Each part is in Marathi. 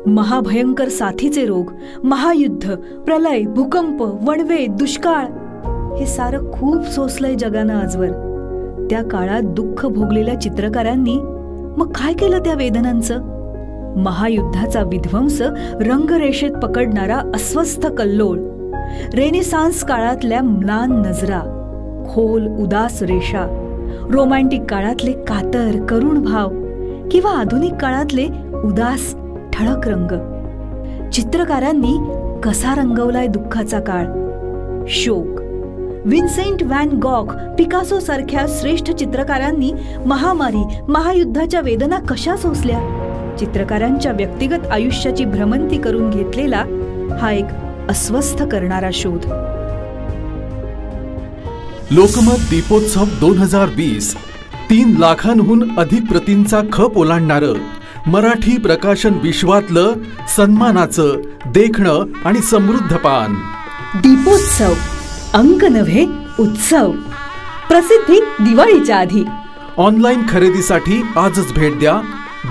महाभयंकर साथीचे रोग, महायुद्ध, प्रलय, भूकंप, वणवे, दुष्काळ हे सारं खूप सोसलंय जगानं आजवर. त्या काळात दुःख भोगलेल्या चित्रकारांनी मग काय केलं त्या वेदनांचं? महायुद्धाचा विध्वंस रंगरेषेत पकडणारा अस्वस्थ कल्लोळ, रेनेसान्स काळातल्या म्लान नजरा, खोल उदास रेषा, रोमॅन्टिक काळातले कातर करुण भाव किंवा आधुनिक काळातले उदास ठळक रंग. चित्रकारांनी कसा रंगवलाय दुःखाचा काळ. शोक, विन्सेंट व्हॅन गॉग, पिकासो सारख्या श्रेष्ठ चित्रकारांनी महामारी, महायुद्धाच्या वेदना कशा सोसल्या. चित्रकारांच्या व्यक्तिगत आयुष्याची भ्रमंती करून घेतलेला हा एक अस्वस्थ करणारा शोध. लोकमत दीपोत्सव 2020 3 लाखांहून अधिक प्रतींचा खप ओलांडणारं मराठी प्रकाशन विश्वातलं सन्मानाचं, देखणं आणि समृद्ध पान. दीपोत्सव, अंक नव्हे उत्सव. प्रसिद्धी दिवाळीच्या आधी. ऑनलाईन खरेदीसाठी आजच भेट द्या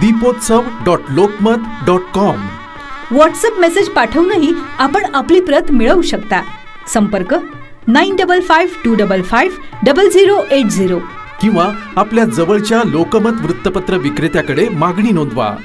deepotsав.lokmat.com. व्हॉट्सअप मेसेज पाठवूनही आपण आपली प्रत मिळवू शकता. संपर्क 9552550080 किंवा आपल्या जवळच्या लोकमत वृत्तपत्र विक्रेत्याकडे मागणी नोंदवा.